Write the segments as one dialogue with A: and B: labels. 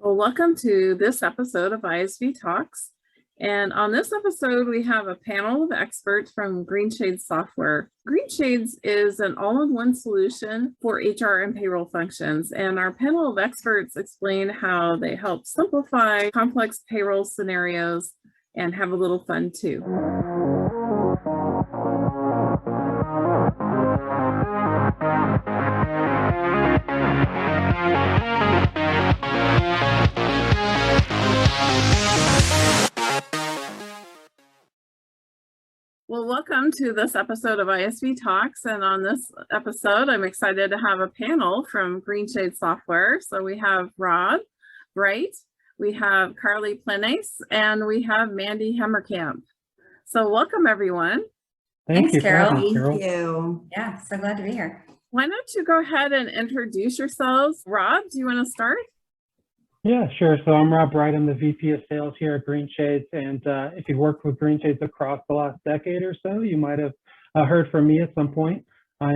A: Well, welcome to this episode of ISV Talks. And on this episode, we have a panel of experts from Greenshades software. Greenshades is an all-in-one solution for HR and payroll functions. And our panel of experts explain how they help simplify complex payroll scenarios and have a little fun too. Well, welcome to this episode of ISV Talks. And on this episode, I'm excited to have a panel from Greenshades Software. So we have Rod Bright, we have Carly Plenace, and we have Mandy Hemmerkamp. So welcome, everyone.
B: Thanks, Carol.
C: Thank you.
B: Yeah, so glad to be here.
A: Why don't you go ahead and introduce yourselves? Rod, do you want to start?
D: Yeah, sure. So I'm Rob Bright. I'm the VP of Sales here at Greenshades. And if you've worked with Greenshades across the last decade or so, you might have heard from me at some point. I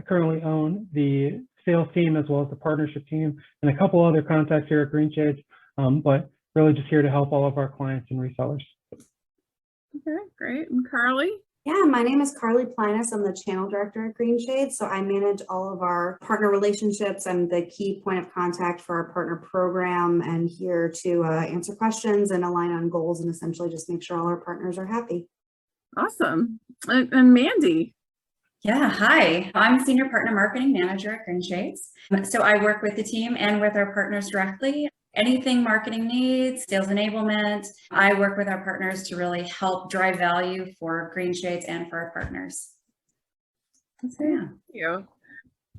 D: currently own the sales team as well as the partnership team and a couple other contacts here at Greenshades, but really just here to help all of our clients and resellers.
A: Okay, great. And Carly?
C: Yeah, my name is Carly Plenace. I'm the channel director at Greenshades. So I manage all of our partner relationships. I'm the key point of contact for our partner program and here to answer questions and align on goals and essentially just make sure all our partners are happy.
A: Awesome. And Mandy?
B: Yeah, hi. I'm Senior Partner Marketing Manager at Greenshades. So I work with the team and with our partners directly. Anything marketing needs, sales enablement, I work with our partners to really help drive value for Greenshades and for our partners. So, yeah.
A: Thank you.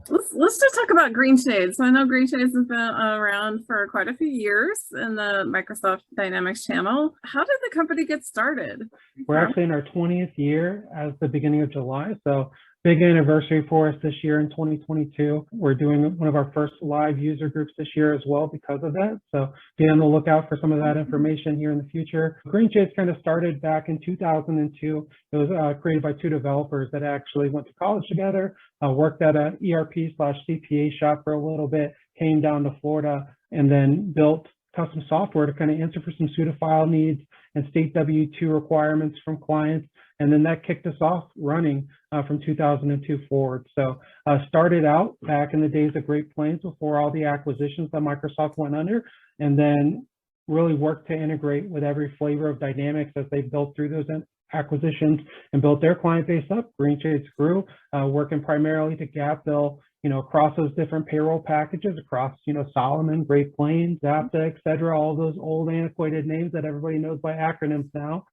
A: Let's just talk about Greenshades. So I know Greenshades has been around for quite a few years in the Microsoft Dynamics channel. How did the company get started?
D: We're actually in our 20th year as the beginning of July. So big anniversary for us this year in 2022. We're doing one of our first live user groups this year as well because of that. So be on the lookout for some of that information here in the future. Greenshades kind of started back in 2002. It was created by two developers that actually went to college together, worked at an ERP/CPA shop for a little bit, came down to Florida, and then built custom software to kind of answer for some pseudo-file needs and state W-2 requirements from clients. And then that kicked us off running from 2002 forward. So started out back in the days of Great Plains before all the acquisitions that Microsoft went under, and then really worked to integrate with every flavor of Dynamics as they built through those acquisitions and built their client base up. Greenshades grew, working primarily to gap fill, across those different payroll packages, across, Solomon, Great Plains, Zapta, et cetera, all those old antiquated names that everybody knows by acronyms now.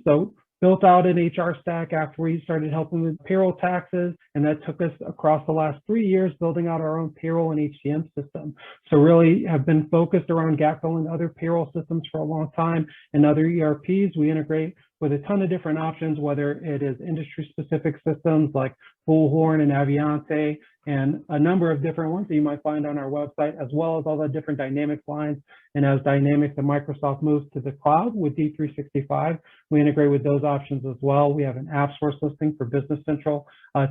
D: So built out an HR stack after we started helping with payroll taxes, and that took us across the last 3 years building out our own payroll and HCM system. So really have been focused around gap filling other payroll systems for a long time and other ERPs. We integrate with a ton of different options, whether it is industry-specific systems like Bullhorn and Aviante, and a number of different ones that you might find on our website, as well as all the different Dynamics lines. And as Dynamics and Microsoft moves to the cloud with D365, we integrate with those options as well. We have an app source listing for Business Central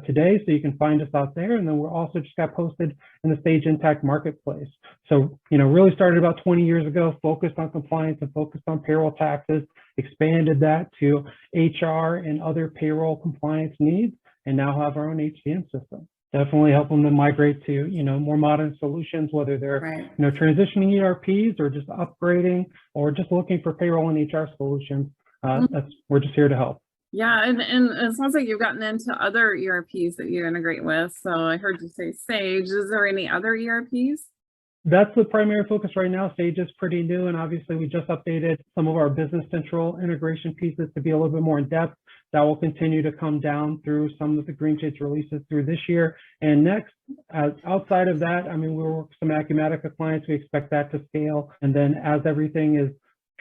D: today, so you can find us out there. And then we're also just got posted in the Sage Intacct Marketplace. So, really started about 20 years ago, focused on compliance and focused on payroll taxes, expanded that to HR and other payroll compliance needs, and now have our own HCM system. Definitely help them to migrate to, more modern solutions, whether they're, transitioning ERPs or just upgrading or just looking for payroll and HR solutions. We're just here to help.
A: Yeah, and it sounds like you've gotten into other ERPs that you integrate with. So I heard you say Sage. Is there any other ERPs?
D: That's the primary focus right now. Sage is pretty new, and obviously we just updated some of our Business Central integration pieces to be a little bit more in depth. That will continue to come down through some of the Greenshades releases through this year and next. Outside of that, we work with some Acumatica clients. We expect that to scale. And then as everything is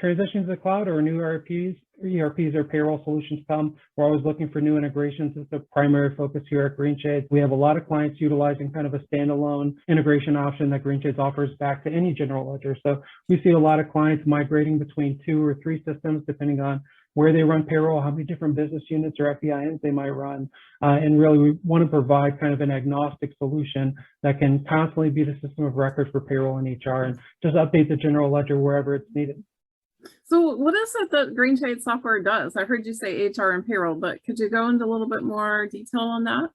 D: transitioning to the cloud or new ERPs or payroll solutions come, we're always looking for new integrations. It's the primary focus here at Greenshades. We have a lot of clients utilizing kind of a standalone integration option that Greenshades offers back to any general ledger. So we see a lot of clients migrating between 2 or 3 systems, depending on where they run payroll, how many different business units or FEINs they might run. And really, we want to provide kind of an agnostic solution that can constantly be the system of record for payroll and HR and just update the general ledger wherever it's needed.
A: So what is it that Greenshade software does? I heard you say HR and payroll, but could you go into a little bit more detail on that?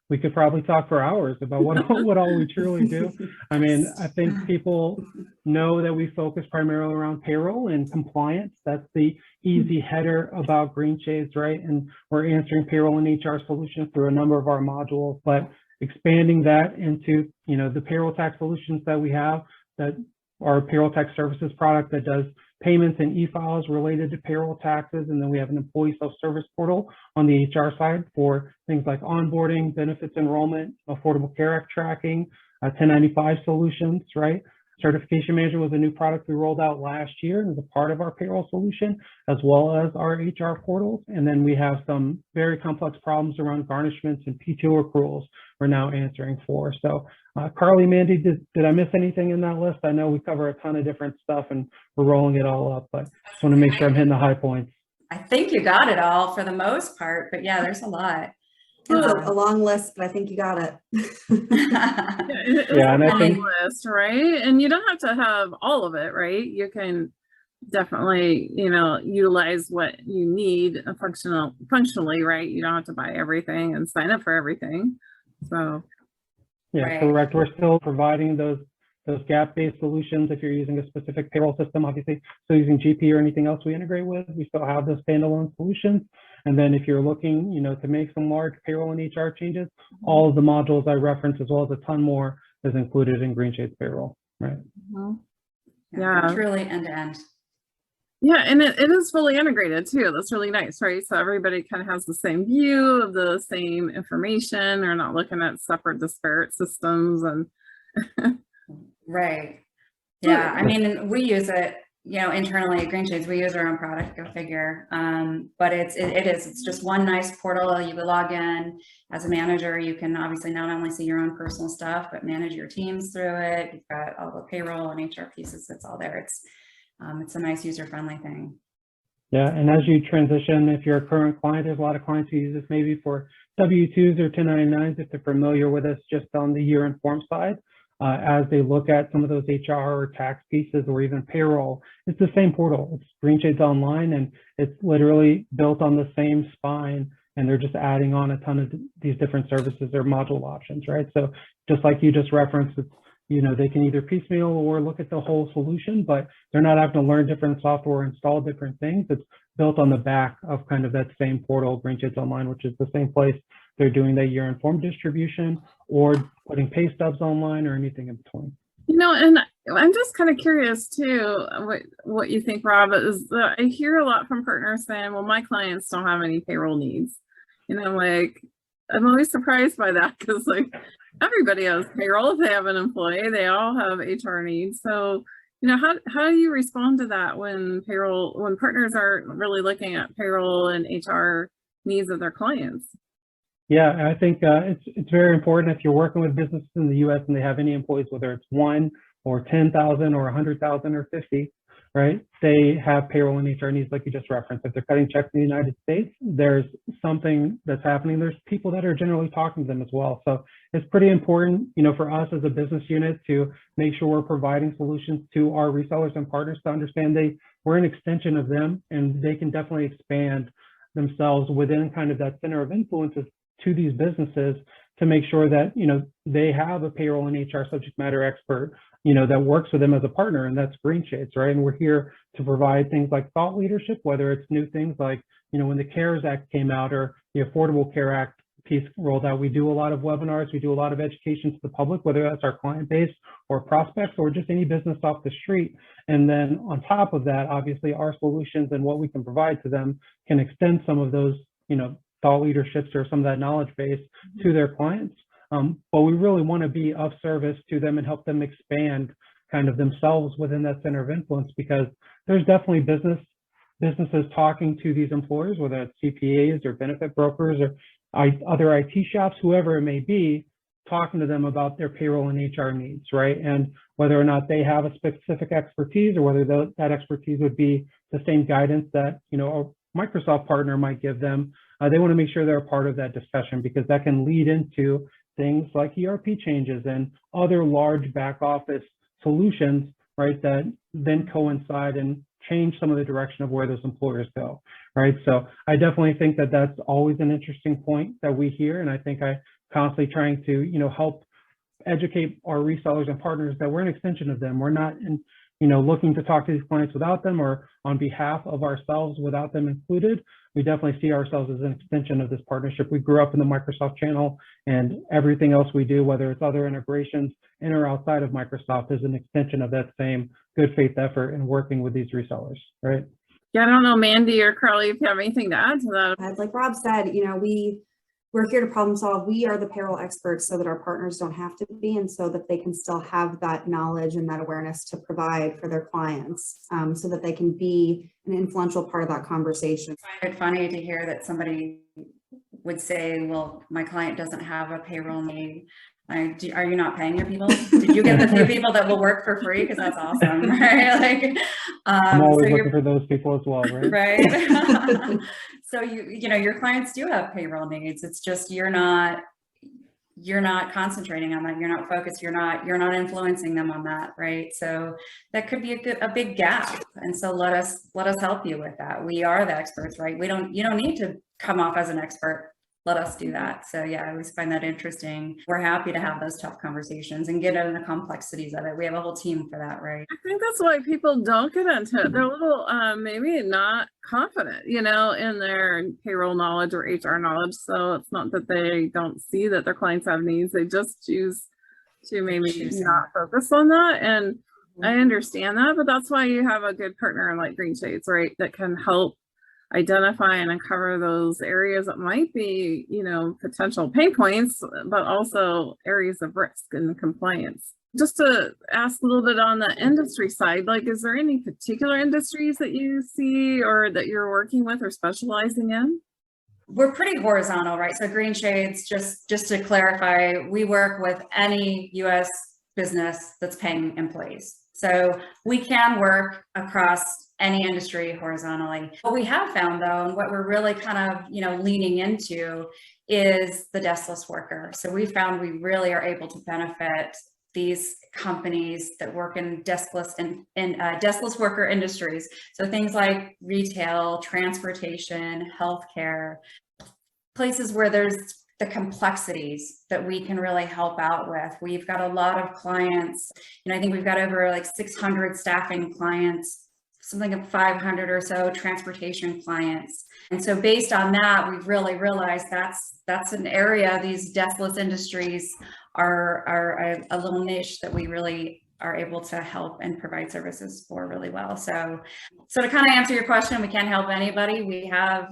D: We could probably talk for hours about what all we truly do. I mean, I think people know that we focus primarily around payroll and compliance. That's the easy header about Greenshades, right? And we're answering payroll and HR solutions through a number of our modules, but expanding that into, the payroll tax solutions that we have, that our payroll tax services product that does payments and e-files related to payroll taxes. And then we have an employee self-service portal on the HR side for things like onboarding, benefits enrollment, Affordable Care Act tracking, 1095 solutions, right? Certification Manager was a new product we rolled out last year and is a part of our payroll solution, as well as our HR portals. And then we have some very complex problems around garnishments and PTO accruals we're now answering for. So Carly, Mandy, did I miss anything in that list? I know we cover a ton of different stuff and we're rolling it all up, but just want to make sure I'm hitting the high points.
B: I think you got it all for the most part, but yeah, there's a lot.
C: It's a long list, but I think you got it.
A: Yeah, and I think list, right? And you don't have to have all of it, right? You can definitely, utilize what you need functionally, right? You don't have to buy everything and sign up for everything. So
D: yeah, right. Correct. We're still providing those gap-based solutions. If you're using a specific payroll system, obviously, so using GP or anything else we integrate with, we still have those standalone solutions. And then if you're looking, to make some large payroll and HR changes, all of the modules I referenced, as well as a ton more, is included in Greenshades payroll, right?
B: Yeah, truly end to end.
A: Yeah, and it is fully integrated too. That's really nice, right? So everybody kind of has the same view of the same information. They're not looking at separate disparate systems and
B: right. Yeah, I mean, we use it, internally at Greenshades, we use our own product, go figure. But it's just one nice portal. You can log in as a manager. You can obviously not only see your own personal stuff, but manage your teams through it. You've got all the payroll and HR pieces. It's all there. It's a nice user-friendly thing.
D: Yeah, and as you transition, if you're a current client, there's a lot of clients who use this maybe for W-2s or 1099s if they're familiar with us just on the year-end form side. As they look at some of those HR or tax pieces or even payroll, it's the same portal. It's Greenshades Online, and it's literally built on the same spine, and they're just adding on a ton of these different services or module options, right? So just like you just referenced, it's, they can either piecemeal or look at the whole solution, but they're not having to learn different software, install different things. It's built on the back of kind of that same portal, Greenshades Online, which is the same place they're doing that year-end form distribution or putting pay stubs online or anything in between.
A: And I'm just kind of curious too, what you think, Rob, is I hear a lot from partners saying, well, my clients don't have any payroll needs. I'm always surprised by that because everybody has payroll if they have an employee, they all have HR needs. So, how do you respond to that when partners aren't really looking at payroll and HR needs of their clients?
D: Yeah, I think it's very important if you're working with businesses in the U.S. and they have any employees, whether it's 1 or 10,000 or 100,000 or 50, right? They have payroll and HR needs like you just referenced. If they're cutting checks in the United States, there's something that's happening. There's people that are generally talking to them as well. So it's pretty important, for us as a business unit to make sure we're providing solutions to our resellers and partners to understand we're an extension of them and they can definitely expand themselves within kind of that center of influences to these businesses to make sure that, they have a payroll and HR subject matter expert, that works with them as a partner, and that's Greenshades, right? And we're here to provide things like thought leadership, whether it's new things like, when the CARES Act came out or the Affordable Care Act piece rolled out, we do a lot of webinars, we do a lot of education to the public, whether that's our client base or prospects or just any business off the street. And then on top of that, obviously our solutions and what we can provide to them can extend some of those, thought leaderships or some of that knowledge base to their clients. But we really want to be of service to them and help them expand kind of themselves within that center of influence, because there's definitely businesses talking to these employers, whether it's CPAs or benefit brokers or other IT shops, whoever it may be, talking to them about their payroll and HR needs, right? And whether or not they have a specific expertise or whether that expertise would be the same guidance that, you know, a Microsoft partner might give them. They want to make sure they're a part of that discussion, because that can lead into things like ERP changes and other large back office solutions, right, that then coincide and change some of the direction of where those employers go, right? So I definitely think that that's always an interesting point that we hear. And I think I constantly trying to, you know, help educate our resellers and partners that we're an extension of them. We're not looking to talk to these clients without them or on behalf of ourselves without them included. We definitely see ourselves as an extension of this partnership. We grew up in the Microsoft channel, and everything else we do, whether it's other integrations in or outside of Microsoft, is an extension of that same good faith effort in working with these resellers, right?
A: Yeah, I don't know, Mandy or Carly, if you have anything to add to that.
C: Like Rob said, we're here to problem solve. We are the payroll experts so that our partners don't have to be, and so that they can still have that knowledge and that awareness to provide for their clients, so that they can be an influential part of that conversation.
B: I find it funny to hear that somebody would say, well, my client doesn't have a payroll need. Are you not paying your people? Did you get the few people that will work for free? Because that's awesome, right? Like,
D: I'm always looking for those people as well, right?
B: Right. So your clients do have payroll needs. It's just you're not concentrating on that. You're not focused. You're not influencing them on that, right? So that could be a big gap. And so let us help you with that. We are the experts, right? You don't need to come off as an expert. Let us do that. So yeah, I always find that interesting. We're happy to have those tough conversations and get into the complexities of it. We have a whole team for that, right?
A: I think that's why people don't get into it. They're a little maybe not confident, in their payroll knowledge or HR knowledge. So it's not that they don't see that their clients have needs. They just choose to maybe not focus on that. And I understand that, but that's why you have a good partner like Greenshades, right? That can help identify and uncover those areas that might be, potential pain points, but also areas of risk and compliance. Just to ask a little bit on the industry side, like, is there any particular industries that you see or that you're working with or specializing in?
B: We're pretty horizontal, right? So Greenshades, just to clarify, we work with any U.S. business that's paying employees. So we can work across any industry horizontally. What we have found though, and what we're really kind of, leaning into is the deskless worker. So we found we really are able to benefit these companies that work in deskless worker industries. So things like retail, transportation, healthcare, places where there's the complexities that we can really help out with. We've got a lot of clients, I think we've got over like 600 staffing clients, something like 500 or so transportation clients. And so based on that, we've really realized that's an area, these deskless industries are a little niche that we really are able to help and provide services for really well. So to kind of answer your question, we can't help anybody. We have,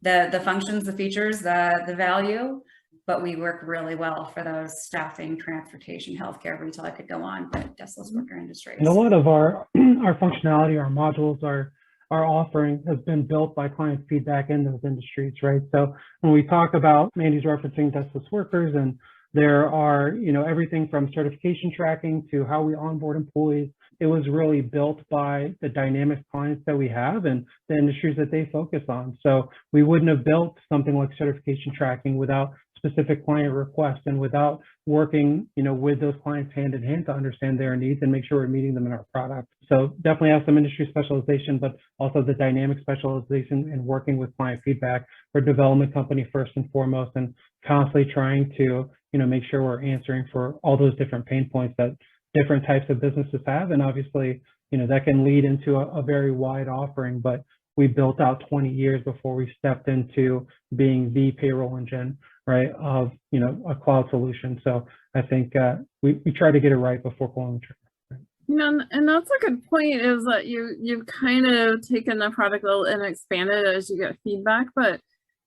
B: the functions, the features, the value, but we work really well for those staffing, transportation, healthcare, retail. I could go on, but deskless worker industries.
D: And a lot of our functionality, our modules, our offering has been built by client feedback in those industries, right? So when we talk about, Mandy's referencing deskless workers, and there are, everything from certification tracking to how we onboard employees. It was really built by the dynamic clients that we have and the industries that they focus on. So we wouldn't have built something like certification tracking without specific client requests and without working, with those clients hand in hand to understand their needs and make sure we're meeting them in our product. So definitely have some industry specialization, but also the dynamic specialization in working with client feedback. We're a development company first and foremost, and constantly trying to, make sure we're answering for all those different pain points that different types of businesses have. And obviously, that can lead into a very wide offering, but we built out 20 years before we stepped into being the payroll engine, right, of, a cloud solution. So I think we try to get it right before pulling the trigger.
A: And that's a good point, is that you've kind of taken the product and expanded as you get feedback, but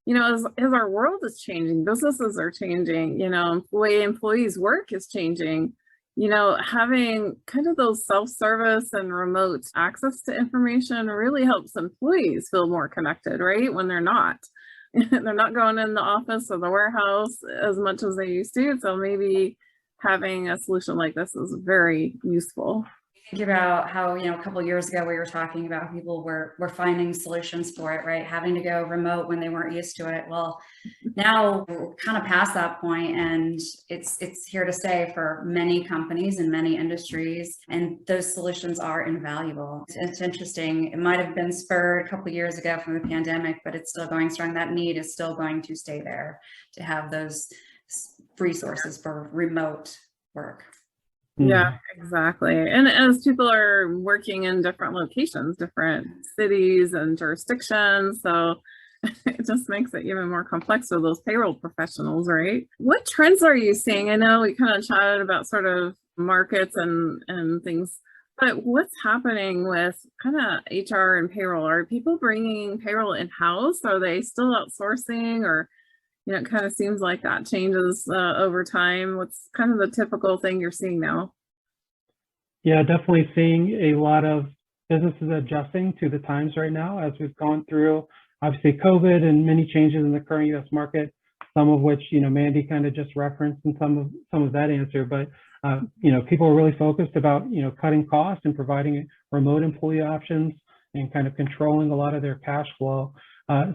A: as our world is changing, businesses are changing, the way employees work is changing. Having kind of those self-service and remote access to information really helps employees feel more connected, right? When they're not. they're not going in the office or the warehouse as much as they used to. So maybe having a solution like this is very useful.
B: Think about how, a couple of years ago we were talking about people were finding solutions for it, right? Having to go remote when they weren't used to it. Well, now we're kind of past that point, and it's here to stay for many companies and many industries, and those solutions are invaluable. It's interesting. It might have been spurred a couple of years ago from the pandemic, but it's still going strong. That need is still going to stay there to have those resources for remote work.
A: Yeah, exactly. And as people are working in different locations, different cities and jurisdictions, so it just makes it even more complex for those payroll professionals, right? What trends are you seeing? I know we kind of chatted about sort of markets and things, but what's happening with kind of HR and payroll? Are people bringing payroll in-house? Are they still outsourcing, or it kind of seems like that changes over time. What's kind of the typical thing you're seeing now?
D: Yeah, definitely seeing a lot of businesses adjusting to the times right now as we've gone through, obviously, COVID and many changes in the current U.S. market, some of which, Mandy kind of just referenced in some of that answer. But, people are really focused about, cutting costs and providing remote employee options and kind of controlling a lot of their cash flow.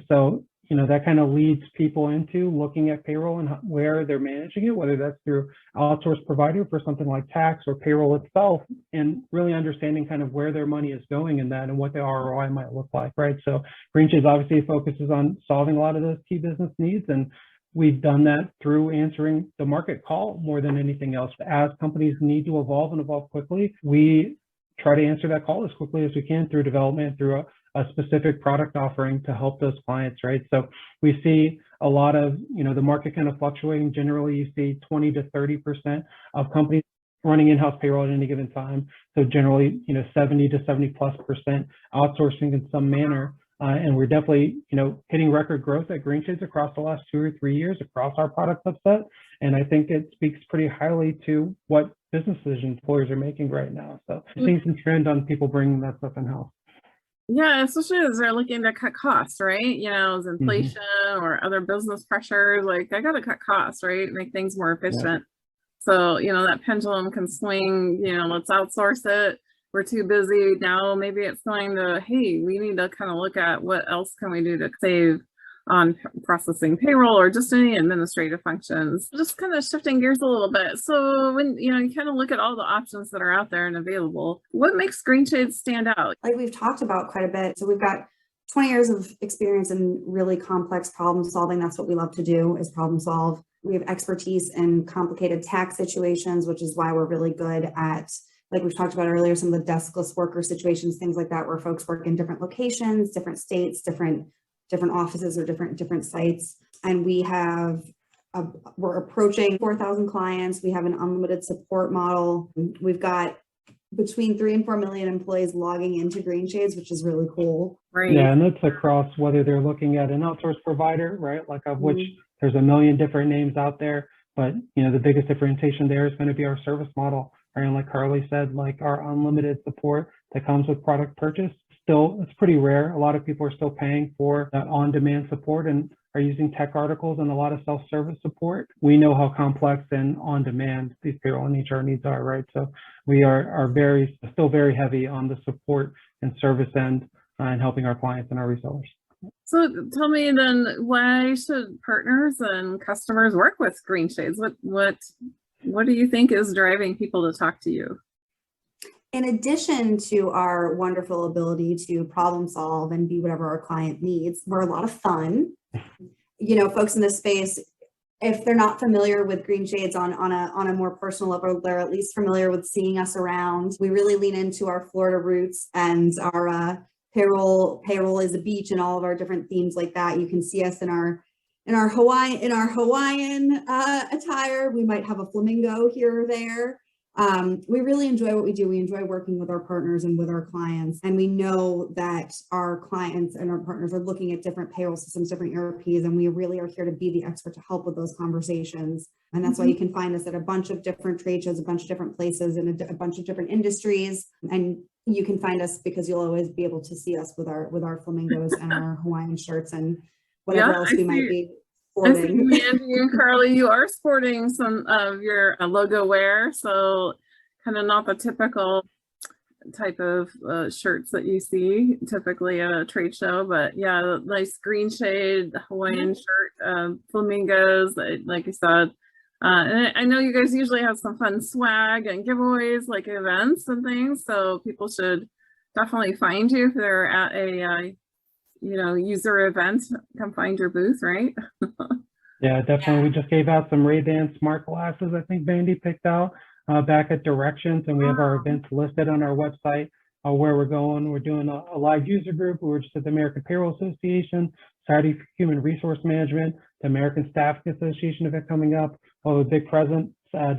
D: So that kind of leads people into looking at payroll and where they're managing it, whether that's through outsourced provider for something like tax or payroll itself, and really understanding kind of where their money is going in that and what the ROI might look like, right? So Greenshades obviously focuses on solving a lot of those key business needs, and we've done that through answering the market call more than anything else. As companies need to evolve and evolve quickly, we try to answer that call as quickly as we can through development, through a specific product offering to help those clients, right? So we see a lot of, the market kind of fluctuating. Generally, you see 20 to 30% of companies running in-house payroll at any given time. So generally, 70 to 70+% outsourcing in some manner. And we're definitely, hitting record growth at Greenshades across the last 2 or 3 years across our product subset. And I think it speaks pretty highly to what business decisions employers are making right now. So seeing some trend on people bringing that stuff in-house.
A: Yeah, especially as they're looking to cut costs, right? As inflation or other business pressures, like I got to cut costs, right? Make things more efficient. So, that pendulum can swing, let's outsource it. We're too busy now. Maybe it's going to, hey, we need to kind of look at what else can we do to save on processing payroll or just any administrative functions. Just kind of shifting gears a little bit. So when you kind of look at all the options that are out there and available, what makes Greenshades stand out?
C: Like we've talked about quite a bit. So we've got 20 years of experience in really complex problem solving. That's what we love to do, is problem solve. We have expertise in complicated tax situations, which is why we're really good at, like we've talked about earlier, some of the deskless worker situations, things like that, where folks work in different locations, different states, different offices or different sites. And we're approaching 4,000 clients. We have an unlimited support model. We've got between 3 and 4 million employees logging into Greenshades, which is really cool.
A: Right.
D: Yeah, and that's across whether they're looking at an outsourced provider, right? Like of which there's a million different names out there, but the biggest differentiation there is going to be our service model. Right? And like Carly said, like our unlimited support that comes with product purchase. Still, it's pretty rare. A lot of people are still paying for that on-demand support and are using tech articles and a lot of self-service support. We know how complex and on-demand these payroll and HR needs are, right? So we are still very heavy on the support and service end and helping our clients and our resellers.
A: So tell me then, why should partners and customers work with Greenshades? What do you think is driving people to talk to you?
C: In addition to our wonderful ability to problem solve and be whatever our client needs, we're a lot of fun. Folks in this space, if they're not familiar with Greenshades on a more personal level, they're at least familiar with seeing us around. We really lean into our Florida roots, and our payroll is a beach and all of our different themes like that. You can see us in our Hawaiian attire. We might have a flamingo here or there. We really enjoy what we do. We enjoy working with our partners and with our clients. And we know that our clients and our partners are looking at different payroll systems, different ERPs, and we really are here to be the expert to help with those conversations. And that's why you can find us at a bunch of different trade shows, a bunch of different places, in a bunch of different industries. And you can find us because you'll always be able to see us with our flamingos and our Hawaiian shirts. And whatever
A: Yeah,
C: else
A: I
C: we might
A: see.
C: be
A: I see,
C: sporting.
A: Mandy and Carly, you are sporting some of your logo wear, so kind of not the typical type of shirts that you see typically at a trade show, but yeah, nice green shade Hawaiian shirt, flamingos, like you said. And I know you guys usually have some fun swag and giveaways, like events and things, so people should definitely find you if they're at a user event. Come find your booth, right?
D: Yeah, definitely. We just gave out some Ray-Ban smart glasses, I think Mandy picked out back at Directions, and we have our events listed on our website where we're going. We're doing a live user group. We were just at the American Payroll Association, Society for Human Resource Management, the American Staffing Association event coming up. We'll have a big presence at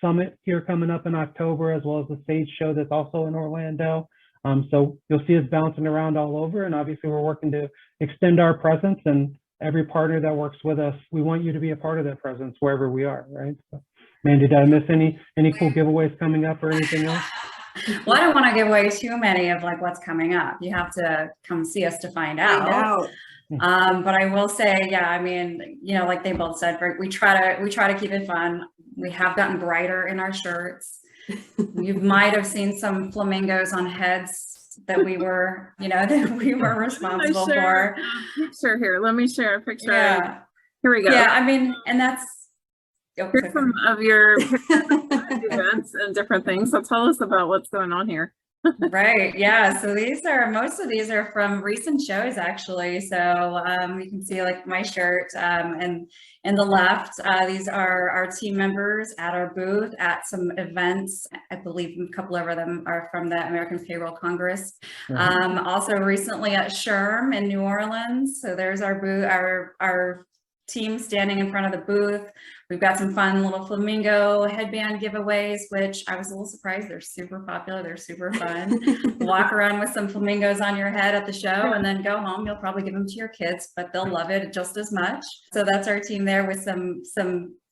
D: Summit here coming up in October, as well as the Sage Show that's also in Orlando. So you'll see us bouncing around all over, and obviously we're working to extend our presence, and every partner that works with us, we want you to be a part of that presence wherever we are, right? So, Mandy, did I miss any cool giveaways coming up or anything else?
B: Well, I don't want to give away too many of like what's coming up. You have to come see us to find out. But I will say, yeah, I mean, like they both said, we try to keep it fun. We have gotten brighter in our shirts. You might have seen some flamingos on heads that we were, responsible for.
A: Picture here. Let me share a picture.
B: Yeah.
A: Here we go.
B: Yeah, I mean, and that's
A: here's some of your events and different things. So tell us about what's going on here.
B: Right. Yeah. So most of these are from recent shows, actually. So you can see like my shirt and in the left, these are our team members at our booth at some events. I believe a couple of them are from the American Payroll Congress. Also recently at SHRM in New Orleans. So there's our booth, our team standing in front of the booth. We've got some fun little flamingo headband giveaways, which I was a little surprised. They're super popular. They're super fun. Walk around with some flamingos on your head at the show and then go home. You'll probably give them to your kids, but they'll love it just as much. So that's our team there with some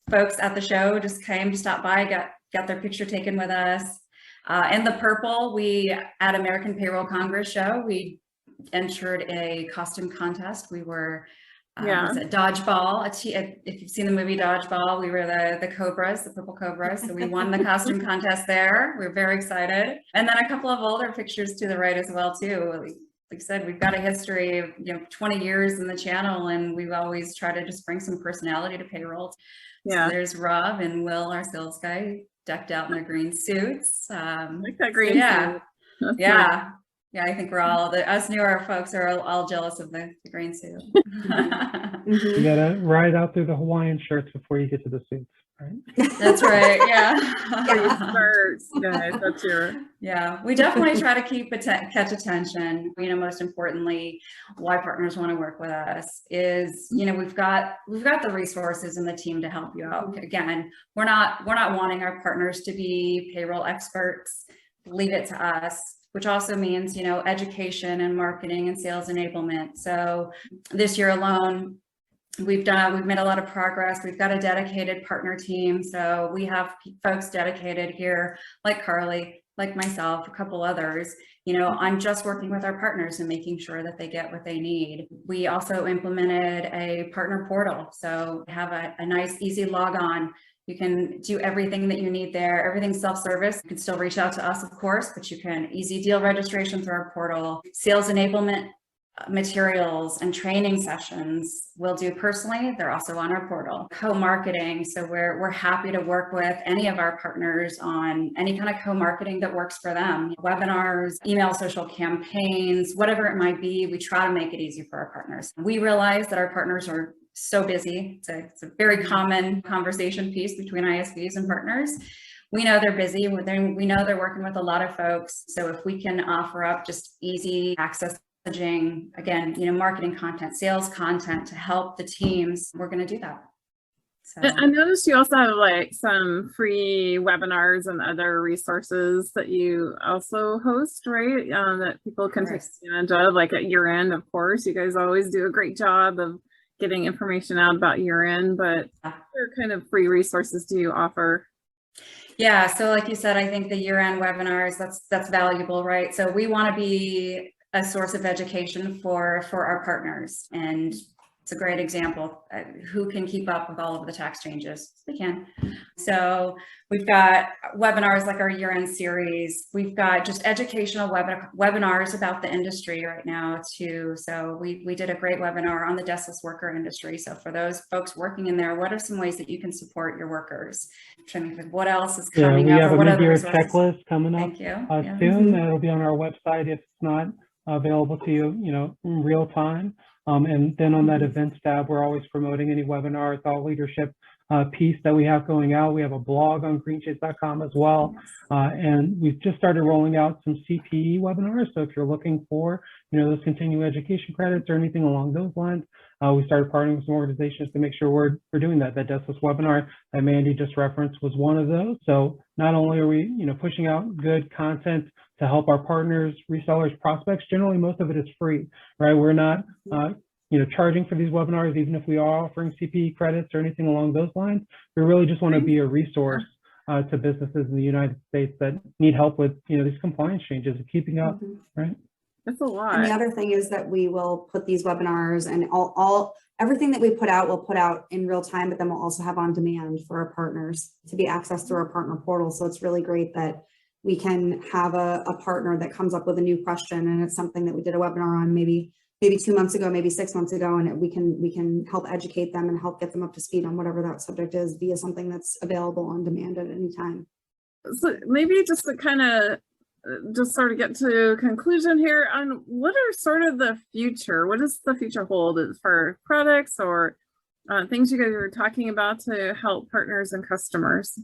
B: folks at the show just came to stop by, got their picture taken with us. In the purple, we at American Payroll Congress show, we entered a costume contest. We were was it Dodgeball? If you've seen the movie Dodgeball, we were the Cobras, the purple Cobras. So we won the costume contest there. We were very excited. And then a couple of older pictures to the right as well, too. Like I said, we've got a history of 20 years in the channel, and we've always tried to just bring some personality to payroll. Yeah. So there's Rob and Will, our sales guy, decked out in their green suits.
A: I like that green suit.
B: Yeah. Nice. Yeah, I think we're all, us newer folks are all jealous of the green suit.
D: You gotta ride out through the Hawaiian shirts before you get to the suits, right?
B: That's right, yeah.
A: That's your...
B: Yeah, we definitely try to catch attention. Most importantly, why partners want to work with us is, we've got the resources and the team to help you out. Again, we're not wanting our partners to be payroll experts. Leave it to us, which also means, education and marketing and sales enablement. So this year alone, we've made a lot of progress. We've got a dedicated partner team. So we have folks dedicated here, like Carly, like myself, a couple others, I'm just working with our partners and making sure that they get what they need. We also implemented a partner portal. So we have a nice, easy log on. You can do everything that you need there. Everything's self-service. You can still reach out to us, of course, but you can easy deal registration through our portal. Sales enablement materials and training sessions we'll do personally. They're also on our portal. Co-marketing. So we're happy to work with any of our partners on any kind of co-marketing that works for them. Webinars, email, social campaigns, whatever it might be. We try to make it easy for our partners. We realize that our partners are so busy. It's a very common conversation piece between ISVs and partners. We know they're busy. We know they're working with a lot of folks. So if we can offer up just easy access messaging, again, marketing content, sales content to help the teams, we're going to do that. So
A: I noticed you also have like some free webinars and other resources that you also host, right? That people can take advantage of, like at year end, of course. You guys always do a great job of getting information out about year end, but what kind of free resources do you offer?
B: Yeah, so like you said, I think the year-end webinars, that's valuable, right? So we want to be a source of education for our partners. And It's a great example. Who can keep up with all of the tax changes? We can. So we've got webinars like our year-end series. We've got just educational webinars about the industry right now too. So we did a great webinar on the deskless worker industry. So for those folks working in there, what are some ways that you can support your workers? I'm trying to think of what else is coming
D: we
B: up.
D: have a
B: what other
D: mid-year
B: resources?
D: checklist coming up
B: Thank you.
D: soon. That'll be on our website if it's not available to you, in real time. And then on that events tab, we're always promoting any webinar, thought leadership piece that we have going out. We have a blog on greenshades.com as well. And we've just started rolling out some CPE webinars. So if you're looking for, those continuing education credits or anything along those lines, we started partnering with some organizations to make sure we're doing that. That deskless webinar that Mandy just referenced was one of those. So not only are we, pushing out good content to help our partners, resellers, prospects, generally most of it is free, right? We're not, charging for these webinars, even if we are offering CPE credits or anything along those lines. We really just want to be a resource to businesses in the United States that need help with, these compliance changes and keeping up, right?
A: That's a lot.
C: And the other thing is that we will put these webinars and everything that we put out, we'll put out in real time, but then we'll also have on demand for our partners to be accessed through our partner portal. So it's really great that we can have a partner that comes up with a new question, and it's something that we did a webinar on maybe 2 months ago, maybe 6 months ago, and we can help educate them and help get them up to speed on whatever that subject is via something that's available on demand at any time.
A: So maybe just to kind of just sort of get to a conclusion here on what are sort of the future, what does the future hold for products or things you guys are talking about to help partners and customers?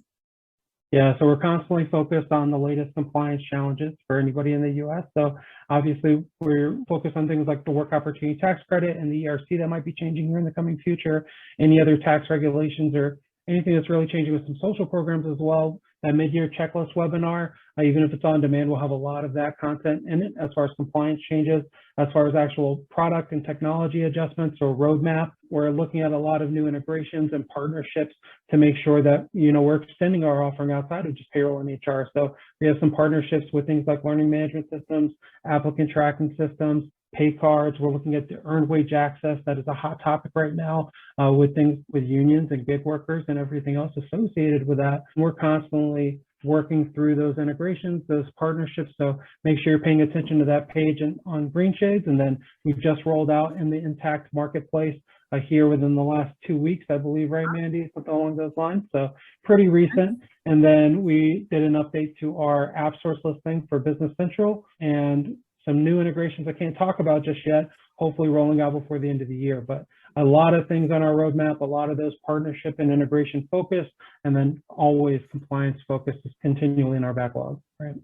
D: Yeah, so we're constantly focused on the latest compliance challenges for anybody in the U.S. So obviously we're focused on things like the work opportunity tax credit and the ERC that might be changing here in the coming future, any other tax regulations or anything that's really changing with some social programs as well. That mid-year checklist webinar, even if it's on demand, we'll have a lot of that content in it as far as compliance changes, as far as actual product and technology adjustments or roadmap. We're looking at a lot of new integrations and partnerships to make sure that, we're extending our offering outside of just payroll and HR. So we have some partnerships with things like learning management systems, applicant tracking systems, pay cards. We're looking at the earned wage access. That is a hot topic right now with things with unions and gig workers and everything else associated with that. We're constantly working through those integrations, those partnerships. So make sure you're paying attention to that page on Greenshades. And then we've just rolled out in the Intact Marketplace here within the last 2 weeks, I believe, right, Mandy? Something along those lines. So pretty recent. And then we did an update to our app source listing for Business Central and some new integrations I can't talk about just yet, hopefully rolling out before the end of the year. But a lot of things on our roadmap, a lot of those partnership and integration focused, and then always compliance focused is continually in our backlog, right?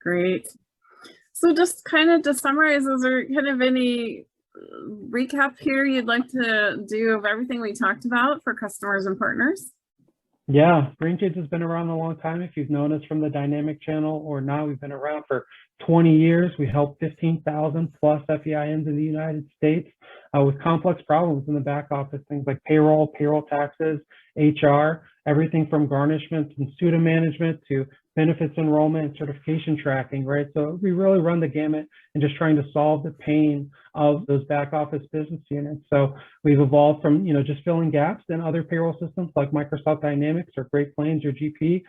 A: Great. So just kind of to summarize, is there kind of any recap here you'd like to do of everything we talked about for customers and partners?
D: Yeah, Greenshades has been around a long time. If you've known us from the Dynamic channel or now, we've been around for 20 years. We help 15,000 plus FEINs in the United States with complex problems in the back office, things like payroll taxes, HR, everything from garnishments and pseudo management to benefits enrollment and certification tracking, right? So we really run the gamut and just trying to solve the pain of those back office business units. So we've evolved from, just filling gaps in other payroll systems like Microsoft Dynamics or Great Plains or GP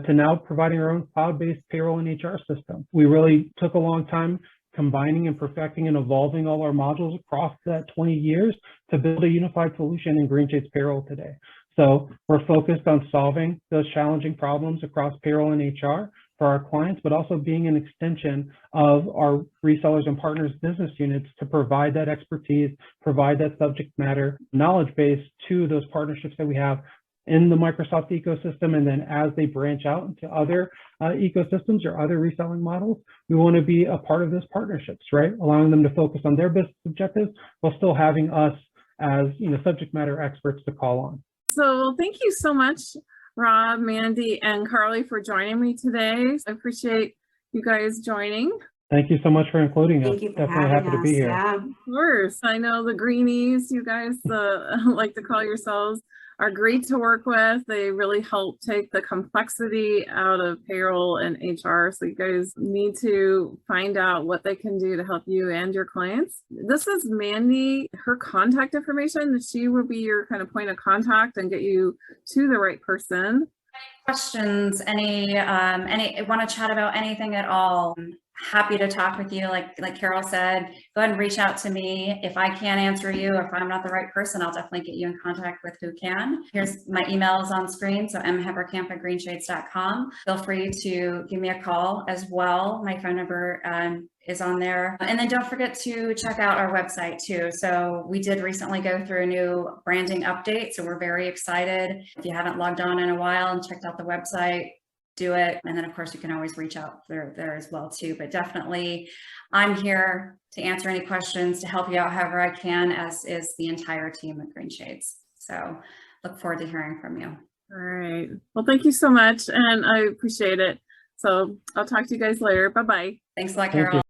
D: to now providing our own cloud-based payroll and HR system. We really took a long time combining and perfecting and evolving all our modules across that 20 years to build a unified solution in Greenshades Payroll today. So we're focused on solving those challenging problems across payroll and HR for our clients, but also being an extension of our resellers and partners business units to provide that expertise, provide that subject matter knowledge base to those partnerships that we have in the Microsoft ecosystem. And then as they branch out into other ecosystems or other reselling models, we want to be a part of those partnerships, right? Allowing them to focus on their business objectives while still having us as, subject matter experts to call on.
A: So thank you so much, Rob, Mandy, and Carly for joining me today. I appreciate you guys joining.
D: Thank you so much for including us.
C: Thank you for
D: Definitely
C: having
D: happy
C: us.
D: to be here.
C: Yeah.
A: Of course, I know the greenies, you guys like to call yourselves. are great to work with. They really help take the complexity out of payroll and HR. So you guys need to find out what they can do to help you and your clients. This is Mandy. Her contact information, she will be your kind of point of contact and get you to the right person.
B: Questions, any want to chat about anything at all, happy to talk with you. Like Carol said, go ahead and reach out to me. If I can't answer you, if I'm not the right person, I'll definitely get you in contact with who can. Here's my email is on screen, so mheverkamp@greenshades.com. Feel free to give me a call as well. My phone number is on there. And then don't forget to check out our website too. So we did recently go through a new branding update, so we're very excited. If you haven't logged on in a while and checked out the website, do it. And then of course you can always reach out there as well too, but definitely I'm here to answer any questions, to help you out however I can, as is the entire team at Greenshades. So look forward to hearing from you.
A: All right. Well, thank you so much. And I appreciate it. So I'll talk to you guys later. Bye-bye.
B: Thanks a lot,
D: Thank
B: Carol.
D: you.